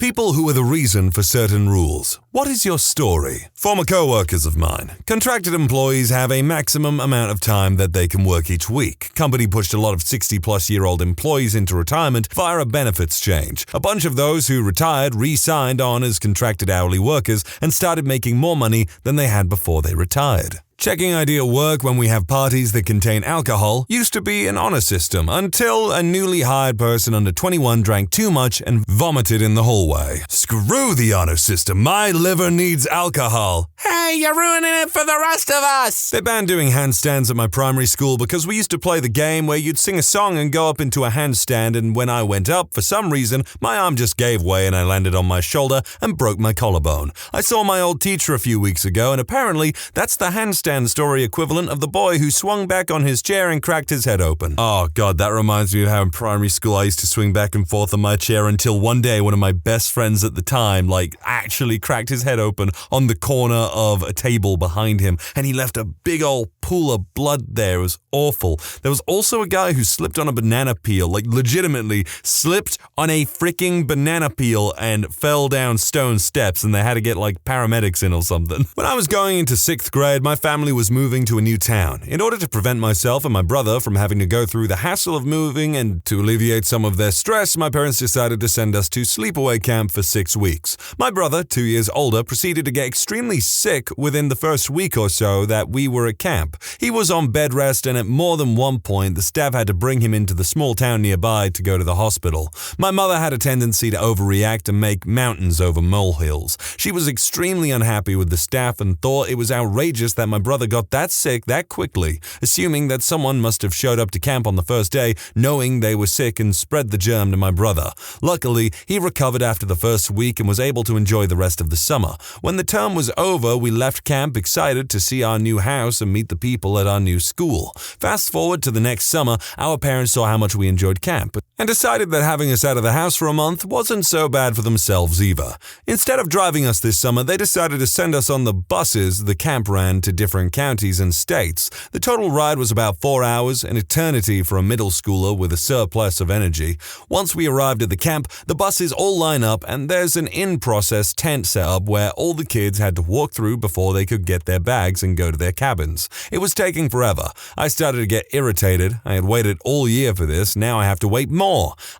People who are the reason for certain rules. What is your story? Former co-workers of mine. Contracted employees have a maximum amount of time that they can work each week. Company pushed a lot of 60-plus-year-old employees into retirement via a benefits change. A bunch of those who retired re-signed on as contracted hourly workers and started making more money than they had before they retired. Checking ID at work when we have parties that contain alcohol used to be an honor system until a newly hired person under 21 drank too much and vomited in the hallway. Screw the honor system, my liver needs alcohol. Hey, you're ruining it for the rest of us! They banned doing handstands at my primary school because we used to play the game where you'd sing a song and go up into a handstand, and when I went up, for some reason, my arm just gave way and I landed on my shoulder and broke my collarbone. I saw my old teacher a few weeks ago, and apparently that's the handstand story equivalent of the boy who swung back on his chair and cracked his head open. Oh god, that reminds me of how in primary school I used to swing back and forth on my chair until one day one of my best friends at the time actually cracked his head open on the corner of a table behind him, and he left a big old pool of blood there. It was awful. There was also a guy who slipped on a banana peel, legitimately slipped on a freaking banana peel and fell down stone steps, and they had to get paramedics in or something. When I was going into 6th grade, my family was moving to a new town. In order to prevent myself and my brother from having to go through the hassle of moving and to alleviate some of their stress, my parents decided to send us to sleepaway camp for 6 weeks. My brother, 2 years older, proceeded to get extremely sick within the first week or so that we were at camp. He was on bed rest, and at more than one point, the staff had to bring him into the small town nearby to go to the hospital. My mother had a tendency to overreact and make mountains over molehills. She was extremely unhappy with the staff and thought it was outrageous that my brother got that sick that quickly, assuming that someone must have showed up to camp on the first day knowing they were sick and spread the germ to my brother. Luckily, he recovered after the first week and was able to enjoy the rest of the summer. When the term was over, we left camp excited to see our new house and meet the people at our new school. Fast forward to the next summer, our parents saw how much we enjoyed camp and decided that having us out of the house for a month wasn't so bad for themselves either. Instead of driving us this summer, they decided to send us on the buses the camp ran to different counties and states. The total ride was about 4 hours, an eternity for a middle schooler with a surplus of energy. Once we arrived at the camp, the buses all line up and there's an in-process tent set up where all the kids had to walk through before they could get their bags and go to their cabins. It was taking forever. I started to get irritated. I had waited all year for this, now I have to wait more.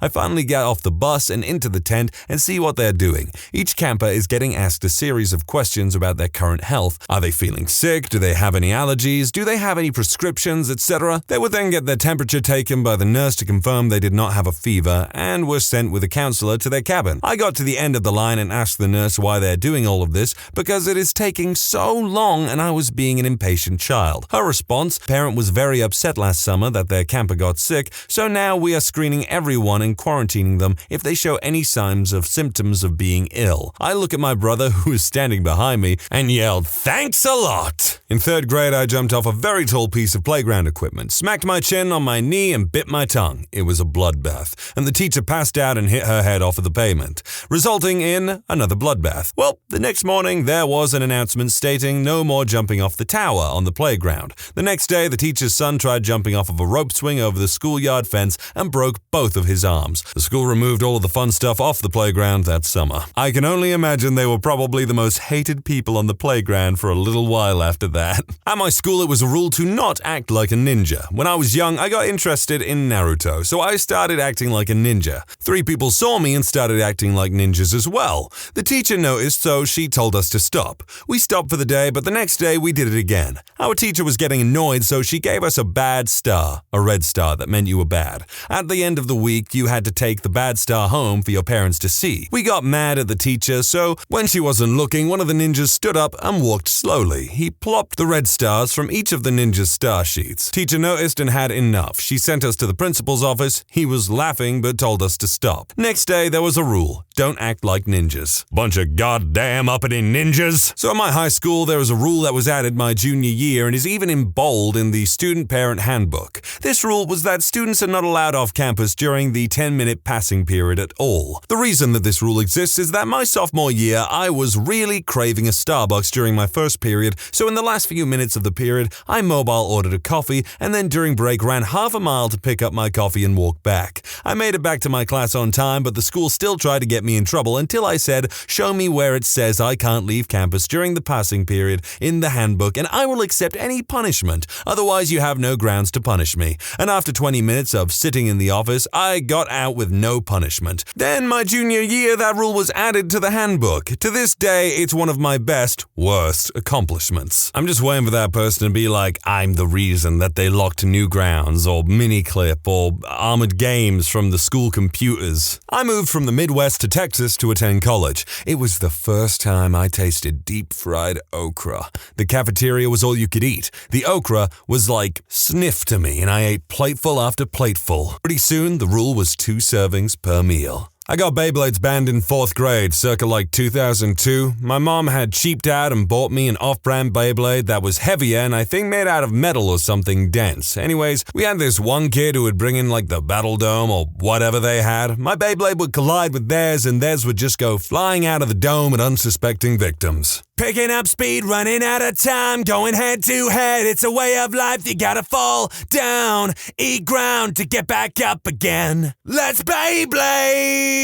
I finally get off the bus and into the tent and see what they're doing. Each camper is getting asked a series of questions about their current health. Are they feeling sick? Do they have any allergies? Do they have any prescriptions, etc.? They would then get their temperature taken by the nurse to confirm they did not have a fever and were sent with a counselor to their cabin. I got to the end of the line and asked the nurse why they're doing all of this because it is taking so long and I was being an impatient child. Her response, parent was very upset last summer that their camper got sick, so now we are screening everyone and quarantining them if they show any signs of symptoms of being ill. I look at my brother who is standing behind me and yelled, "Thanks a lot!" In 3rd grade, I jumped off a very tall piece of playground equipment, smacked my chin on my knee and bit my tongue. It was a bloodbath, and the teacher passed out and hit her head off of the pavement, resulting in another bloodbath. Well, the next morning, there was an announcement stating no more jumping off the tower on the playground. The next day, the teacher's son tried jumping off of a rope swing over the schoolyard fence and broke both of his arms. The school removed all of the fun stuff off the playground that summer. I can only imagine they were probably the most hated people on the playground for a little while after that. At my school, it was a rule to not act like a ninja. When I was young, I got interested in Naruto, so I started acting like a ninja. 3 people saw me and started acting like ninjas as well. The teacher noticed, so she told us to stop. We stopped for the day, but the next day we did it again. Our teacher was getting annoyed, so she gave us a bad star, a red star that meant you were bad. At the end of the week, you had to take the bad star home for your parents to see. We got mad at the teacher, so when she wasn't looking, one of the ninjas stood up and walked slowly. He plopped the red stars from each of the ninja's star sheets. Teacher noticed and had enough. She sent us to the principal's office. He was laughing but told us to stop. Next day, there was a rule. Don't act like ninjas. Bunch of goddamn uppity ninjas. So at my high school, there was a rule that was added my junior year and is even in bold in the student parent handbook. This rule was that students are not allowed off campus during the 10-minute passing period at all. The reason that this rule exists is that my sophomore year, I was really craving a Starbucks during my first period, so in the last few minutes of the period, I mobile ordered a coffee and then during break ran half a mile to pick up my coffee and walk back. I made it back to my class on time, but the school still tried to get me in trouble until I said, show me where it says I can't leave campus during the passing period in the handbook and I will accept any punishment. Otherwise, you have no grounds to punish me. And after 20 minutes of sitting in the office, I got out with no punishment. Then my junior year, that rule was added to the handbook. To this day, it's one of my best, worst accomplishments. I'm just waiting for that person to be like, I'm the reason that they locked Newgrounds or Miniclip or Armored Games from the school computers. I moved from the Midwest to Texas to attend college. It was the first time I tasted deep-fried okra. The cafeteria was all you could eat. The okra was like sniff to me, and I ate plateful after plateful. Pretty soon, the rule was 2 servings per meal. I got Beyblades banned in 4th grade, circa like 2002. My mom had cheaped out and bought me an off-brand Beyblade that was heavier and I think made out of metal or something dense. Anyways, we had this one kid who would bring in like the Battle Dome or whatever they had. My Beyblade would collide with theirs and theirs would just go flying out of the dome at unsuspecting victims. Picking up speed, running out of time, going head to head. It's a way of life, you gotta fall down, eat ground to get back up again. Let's Beyblade!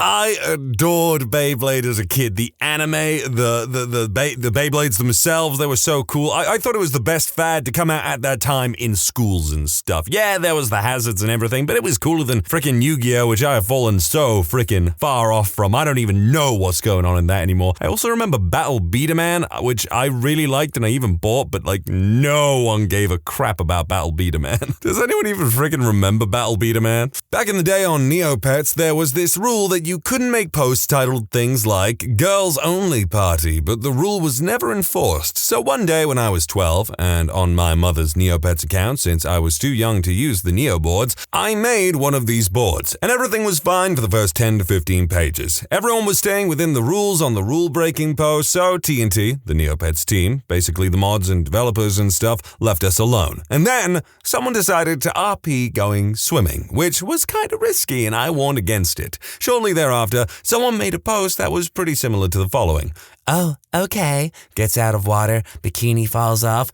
I adored Beyblade as a kid. The anime, the Beyblades themselves, they were so cool. I thought it was the best fad to come out at that time in schools and stuff. Yeah, there was the hazards and everything, but it was cooler than frickin' Yu-Gi-Oh!, which I have fallen so frickin' far off from. I don't even know what's going on in that anymore. I also remember Battle Beat-A-Man, which I really liked and I even bought, but like no one gave a crap about Battle Beat-A-Man. Does anyone even frickin' remember Battle Beat-A-Man? Back in the day on Neopets, there was this rule that you couldn't make posts titled things like Girls Only Party, but the rule was never enforced. So one day when I was 12, and on my mother's Neopets account since I was too young to use the Neo boards, I made one of these boards, and everything was fine for the first 10 to 15 pages. Everyone was staying within the rules on the rule-breaking post, so TNT, the Neopets team, basically the mods and developers and stuff, left us alone. And then someone decided to RP going swimming, which was kind of risky and I warned against it. Shortly thereafter, someone made a post that was pretty similar to the following. Oh, okay. Gets out of water, bikini falls off.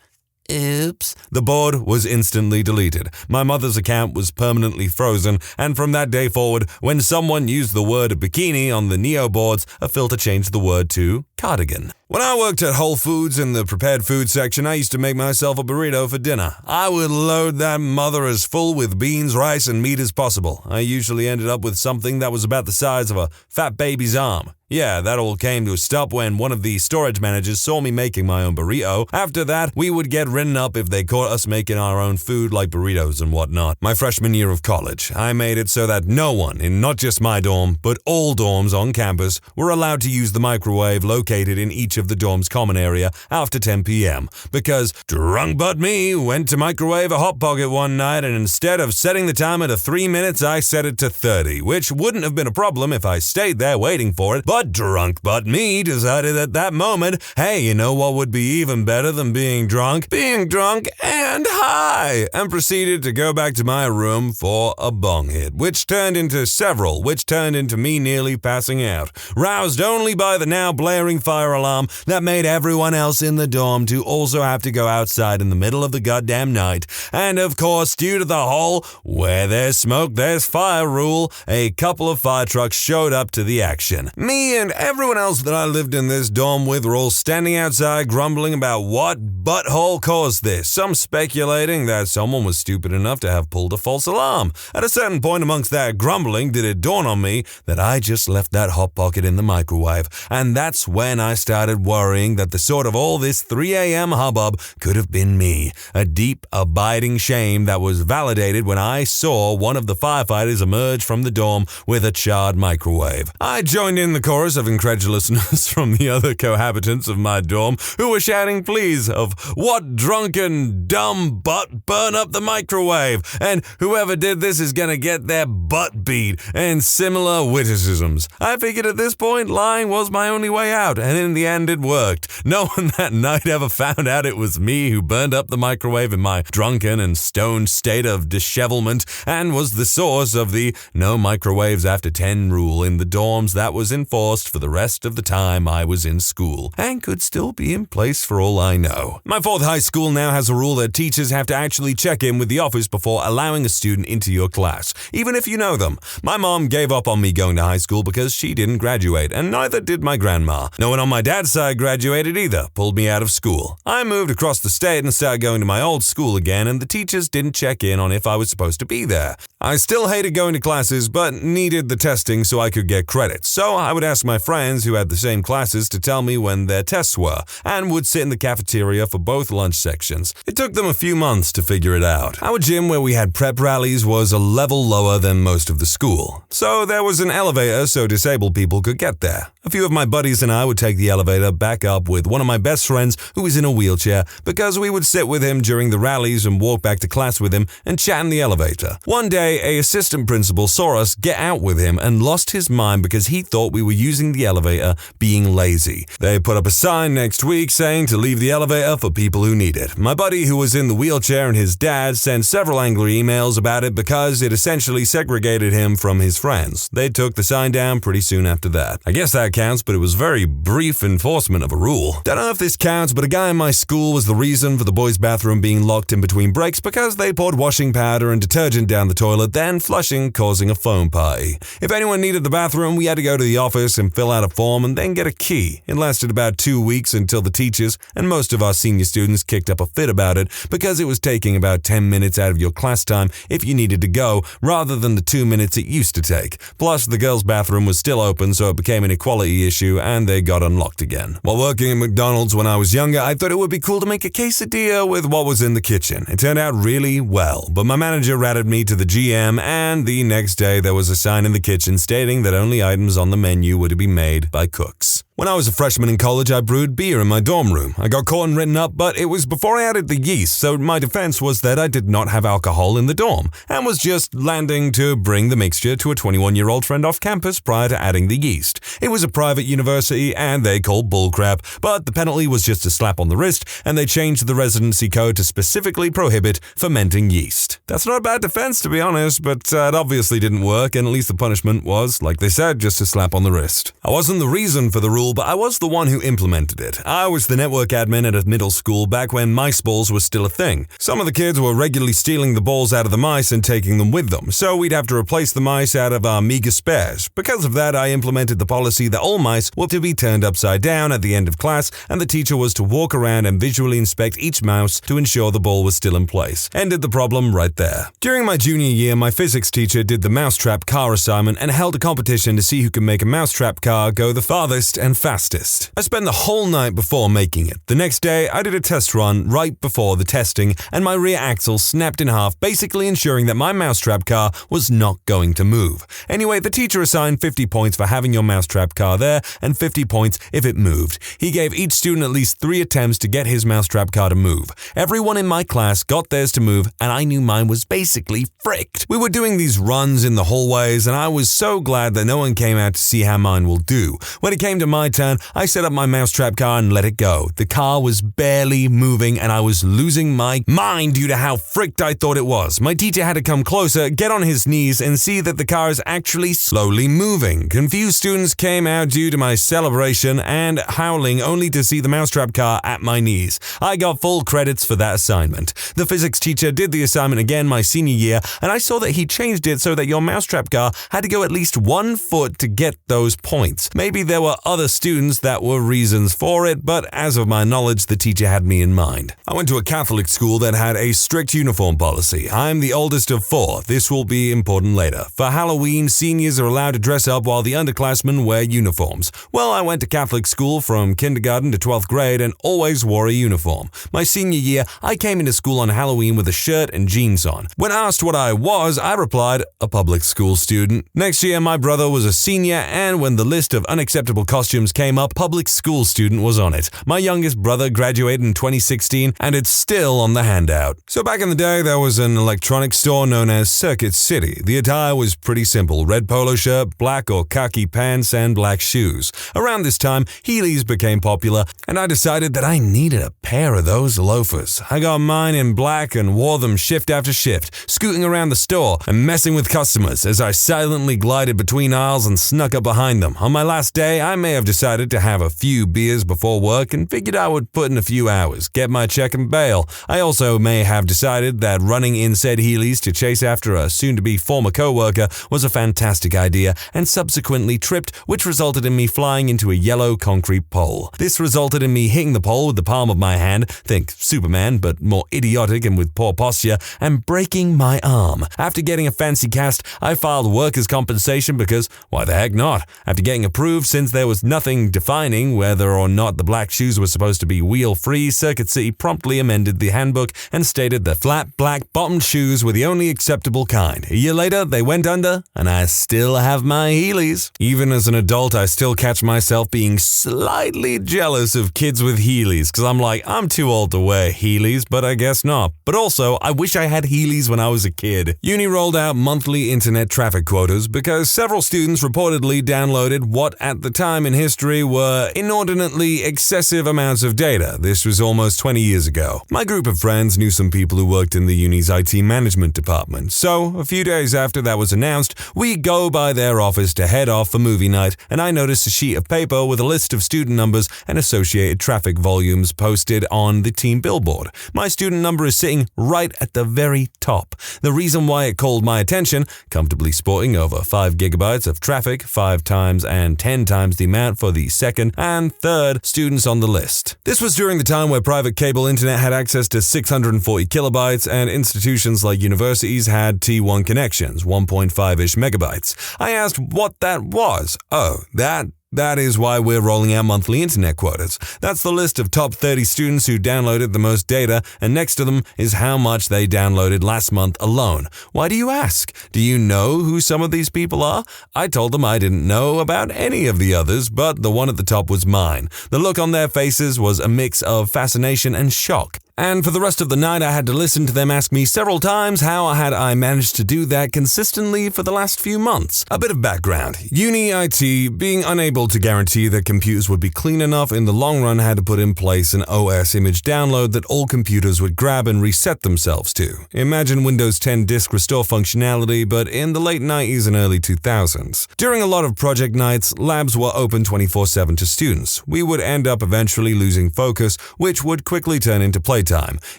Oops. The board was instantly deleted. My mother's account was permanently frozen, and from that day forward, when someone used the word bikini on the Neo boards, a filter changed the word to cardigan. When I worked at Whole Foods in the prepared food section, I used to make myself a burrito for dinner. I would load that mother as full with beans, rice, and meat as possible. I usually ended up with something that was about the size of a fat baby's arm. Yeah, that all came to a stop when one of the storage managers saw me making my own burrito. After that, we would get written up if they caught us making our own food like burritos and whatnot. My freshman year of college, I made it so that no one in not just my dorm, but all dorms on campus were allowed to use the microwave located in each of the dorm's common area after 10 p.m. because drunk but me went to microwave a Hot Pocket one night and instead of setting the timer to 3 minutes, I set it to 30, which wouldn't have been a problem if I stayed there waiting for it, but drunk but me decided at that moment, hey, you know what would be even better than being drunk? Being drunk and high, and proceeded to go back to my room for a bong hit, which turned into several, which turned into me nearly passing out, roused only by the now blaring fire alarm that made everyone else in the dorm to also have to go outside in the middle of the goddamn night. And of course, due to the whole where there's smoke, there's fire rule, a couple of fire trucks showed up to the action. Me and everyone else that I lived in this dorm with were all standing outside grumbling about what butthole caused this, some speculating that someone was stupid enough to have pulled a false alarm. At a certain point amongst that grumbling did it dawn on me that I just left that Hot Pocket in the microwave, and that's when I started worrying that the sort of all this 3 a.m. hubbub could have been me, a deep, abiding shame that was validated when I saw one of the firefighters emerge from the dorm with a charred microwave. I joined in the chorus of incredulousness from the other cohabitants of my dorm who were shouting pleas of what drunken, dumb butt burn up the microwave, and whoever did this is gonna get their butt beat, and similar witticisms. I figured at this point lying was my only way out, and in the end it worked. No one that night ever found out it was me who burned up the microwave in my drunken and stoned state of dishevelment, and was the source of the no microwaves after 10 rule in the dorms that was enforced for the rest of the time I was in school, and could still be in place for all I know. My fourth high school now has a rule that teachers have to actually check in with the office before allowing a student into your class, even if you know them. My mom gave up on me going to high school because she didn't graduate, and neither did my grandma. No one on my dad's side graduated either, pulled me out of school. I moved across the state and started going to my old school again, and the teachers didn't check in on if I was supposed to be there. I still hated going to classes, but needed the testing so I could get credits, so I would ask my friends who had the same classes to tell me when their tests were, and would sit in the cafeteria for both lunch sections. It took them a few months to figure it out. Our gym where we had prep rallies was a level lower than most of the school, so there was an elevator so disabled people could get there. A few of my buddies and I would take the elevator back up with one of my best friends who was in a wheelchair because we would sit with him during the rallies and walk back to class with him and chat in the elevator. One day, an assistant principal saw us get out with him and lost his mind because he thought we were using the elevator being lazy. They put up a sign next week saying to leave the elevator for people who need it. My buddy who was in the wheelchair and his dad sent several angry emails about it because it essentially segregated him from his friends. They took the sign down pretty soon after that. I guess that counts, but it was very brief enforcement of a rule. Don't know if this counts, but a guy in my school was the reason for the boys' bathroom being locked in between breaks because they poured washing powder and detergent down the toilet, then flushing, causing a foam party. If anyone needed the bathroom, we had to go to the office and fill out a form and then get a key. It lasted about 2 weeks until the teachers and most of our senior students kicked up a fit about it because it was taking about 10 minutes out of your class time if you needed to go, rather than the 2 minutes it used to take. Plus, the girls' bathroom was still open, so it became an equality issue and they got unlocked again. While working at McDonald's when I was younger, I thought it would be cool to make a quesadilla with what was in the kitchen. It turned out really well, but my manager ratted me to the GM, and the next day there was a sign in the kitchen stating that only items on the menu were to be made by cooks. When I was a freshman in college, I brewed beer in my dorm room. I got caught and written up, but it was before I added the yeast, so my defense was that I did not have alcohol in the dorm, and was just landing to bring the mixture to a 21-year-old friend off campus prior to adding the yeast. It was a private university, and they called bullcrap, but the penalty was just a slap on the wrist, and they changed the residency code to specifically prohibit fermenting yeast. That's not a bad defense, to be honest, but it obviously didn't work, and at least the punishment was, like they said, just a slap on the wrist. I wasn't the reason for the rule, but I was the one who implemented it. I was the network admin at a middle school back when mice balls was still a thing. Some of the kids were regularly stealing the balls out of the mice and taking them with them, so we'd have to replace the mice out of our meager spares. Because of that, I implemented the policy that all mice were to be turned upside down at the end of class, and the teacher was to walk around and visually inspect each mouse to ensure the ball was still in place. Ended the problem right there. During my junior year, my physics teacher did the mousetrap car assignment and held a competition to see who could make a mousetrap car go the farthest and fastest. I spent the whole night before making it. The next day, I did a test run right before the testing, and my rear axle snapped in half, basically ensuring that my mousetrap car was not going to move. Anyway, the teacher assigned 50 points for having your mousetrap car there, and 50 points if it moved. He gave each student at least 3 attempts to get his mousetrap car to move. Everyone in my class got theirs to move, and I knew mine was basically fricked. We were doing these runs in the hallways, and I was so glad that no one came out to see how mine will do. When it came to my turn, I set up my mousetrap car and let it go. The car was barely moving, and I was losing my mind due to how fricked I thought it was. My teacher had to come closer, get on his knees, and see that the car is actually slowly moving. Confused students came out due to my celebration and howling only to see the mousetrap car at my knees. I got full credits for that assignment. The physics teacher did the assignment again my senior year, and I saw that he changed it so that your mousetrap car had to go at least 1 foot to get those points. Maybe there were other students that were reasons for it, but as of my knowledge, the teacher had me in mind. I went to a Catholic school that had a strict uniform policy. I'm the oldest of 4. This will be important later. For Halloween, seniors are allowed to dress up while the underclassmen wear uniforms. Well, I went to Catholic school from kindergarten to 12th grade and always wore a uniform. My senior year, I came into school on Halloween with a shirt and jeans on. When asked what I was, I replied, a public school student. Next year, my brother was a senior, and when the list of unacceptable costumes came up, public school student was on it. My youngest brother graduated in 2016, and it's still on the handout. So back in the day, there was an electronics store known as Circuit City. The attire was pretty simple: red polo shirt, black or khaki pants, and black shoes. Around this time, Heelys became popular, and I decided that I needed a pair of those loafers. I got mine in black and wore them shift after shift, scooting around the store and messing with customers as I silently glided between aisles and snuck up behind them. On my last day, I may have decided to have a few beers before work and figured I would put in a few hours, get my check and bail. I also may have decided that running in said Heelys to chase after a soon-to-be former co-worker was a fantastic idea and subsequently tripped, which resulted in me flying into a yellow concrete pole. This resulted in me hitting the pole with the palm of my hand, think Superman but more idiotic and with poor posture, and breaking my arm. After getting a fancy cast, I filed workers' compensation because why the heck not? After getting approved, since there was nothing defining whether or not the black shoes were supposed to be wheel-free, Circuit City promptly amended the handbook and stated that flat black bottomed shoes were the only acceptable kind. A year later, they went under, and I still have my Heelys. Even as an adult, I still catch myself being slightly jealous of kids with Heelys, because I'm like, I'm too old to wear Heelys, but I guess not. But also, I wish I had Heelys when I was a kid. Uni rolled out monthly internet traffic quotas because several students reportedly downloaded what at the time in history were inordinately excessive amounts of data. This was almost 20 years ago. My group of friends knew some people who worked in the uni's IT management department, so a few days after that was announced, we go by their office to head off for movie night, and I noticed a sheet of paper with a list of student numbers and associated traffic volumes posted on the team billboard. My student number is sitting right at the very top. The reason why it called my attention, comfortably sporting over 5 gigabytes of traffic, 5 times and 10 times the amount for the second and third students on the list. This was during the time where private cable internet had access to 640 kilobytes and institutions like universities had T1 connections, 1.5-ish megabytes. I asked what that was. Oh, That is why we're rolling out monthly internet quotas. That's the list of top 30 students who downloaded the most data, and next to them is how much they downloaded last month alone. Why do you ask? Do you know who some of these people are? I told them I didn't know about any of the others, but the one at the top was mine. The look on their faces was a mix of fascination and shock. And for the rest of the night, I had to listen to them ask me several times how had I managed to do that consistently for the last few months. A bit of background. Uni IT, being unable to guarantee that computers would be clean enough in the long run, had to put in place an OS image download that all computers would grab and reset themselves to. Imagine Windows 10 disk restore functionality, but in the late 90s and early 2000s. During a lot of project nights, labs were open 24/7 to students. We would end up eventually losing focus, which would quickly turn into playtime.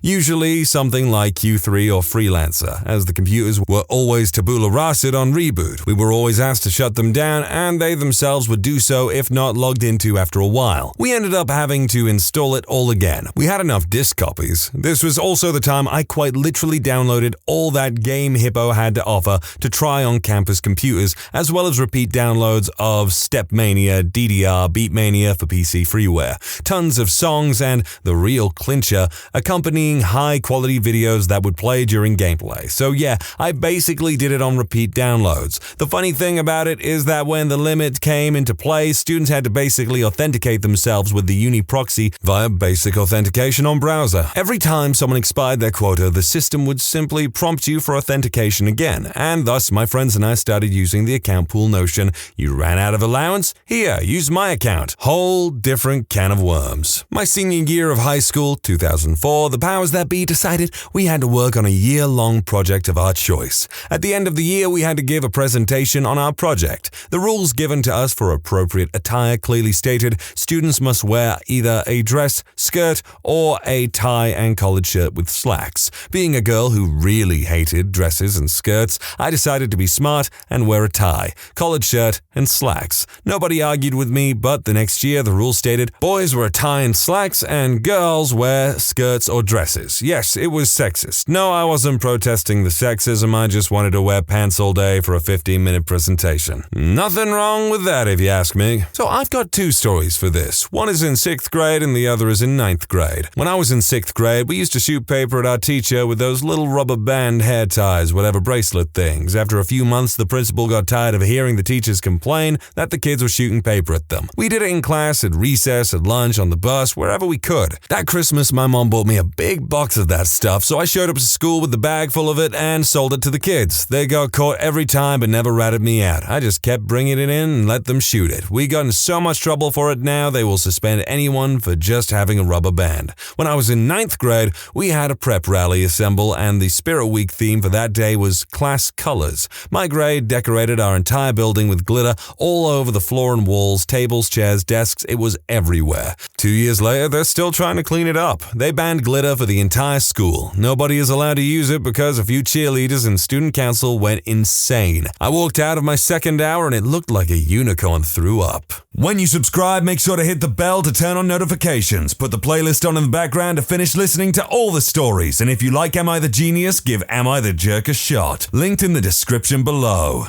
Usually something like Q3 or Freelancer, as the computers were always tabula rasa on reboot. We were always asked to shut them down, and they themselves would do so if not logged into after a while. We ended up having to install it all again. We had enough disk copies. This was also the time I quite literally downloaded all that Game Hippo had to offer to try on campus computers, as well as repeat downloads of Stepmania, DDR, Beatmania for PC freeware, tons of songs, and the real clincher, accompanying high-quality videos that would play during gameplay. So yeah, I basically did it on repeat downloads. The funny thing about it is that when the limit came into play, students had to basically authenticate themselves with the uni proxy via basic authentication on browser. Every time someone expired their quota, the system would simply prompt you for authentication again, and thus my friends and I started using the account pool notion. You ran out of allowance? Here, use my account. Whole different can of worms. My senior year of high school, 2004, the powers that be decided we had to work on a year-long project of our choice. At the end of the year, we had to give a presentation on our project. The rules given to us for appropriate attire clearly stated students must wear either a dress, skirt, or a tie and collared shirt with slacks. Being a girl who really hated dresses and skirts, I decided to be smart and wear a tie, collared shirt, and slacks. Nobody argued with me, but the next year the rule stated boys wear a tie and slacks and girls wear skirts or dresses. Yes, it was sexist. No, I wasn't protesting the sexism, I just wanted to wear pants all day for a 15-minute presentation. Nothing wrong with that if you ask me. So I've got 2 stories for this. One is in 6th grade and the other is in 9th grade. When I was in 6th grade, we used to shoot paper at our teacher with those little rubber band hair ties, whatever bracelet things. After a few months, the principal got tired of hearing the teachers complain that the kids were shooting paper at them. We did it in class, at recess, at lunch, on the bus, wherever we could. That Christmas, my mom bought bought me a big box of that stuff, so I showed up to school with the bag full of it and sold it to the kids. They got caught every time but never ratted me out. I just kept bringing it in and let them shoot it. We got in so much trouble for it now they will suspend anyone for just having a rubber band. When I was in 9th grade, we had a prep rally assemble and the Spirit Week theme for that day was class colors. My grade decorated our entire building with glitter all over the floor and walls, tables, chairs, desks. It was everywhere. 2 years later, they're still trying to clean it up. They banned glitter for the entire school. Nobody is allowed to use it because a few cheerleaders and student council went insane. I walked out of my second hour and it looked like a unicorn threw up. When you subscribe, make sure to hit the bell to turn on notifications. Put the playlist on in the background to finish listening to all the stories. And if you like Am I the Genius, give Am I the Jerk a shot. Linked in the description below.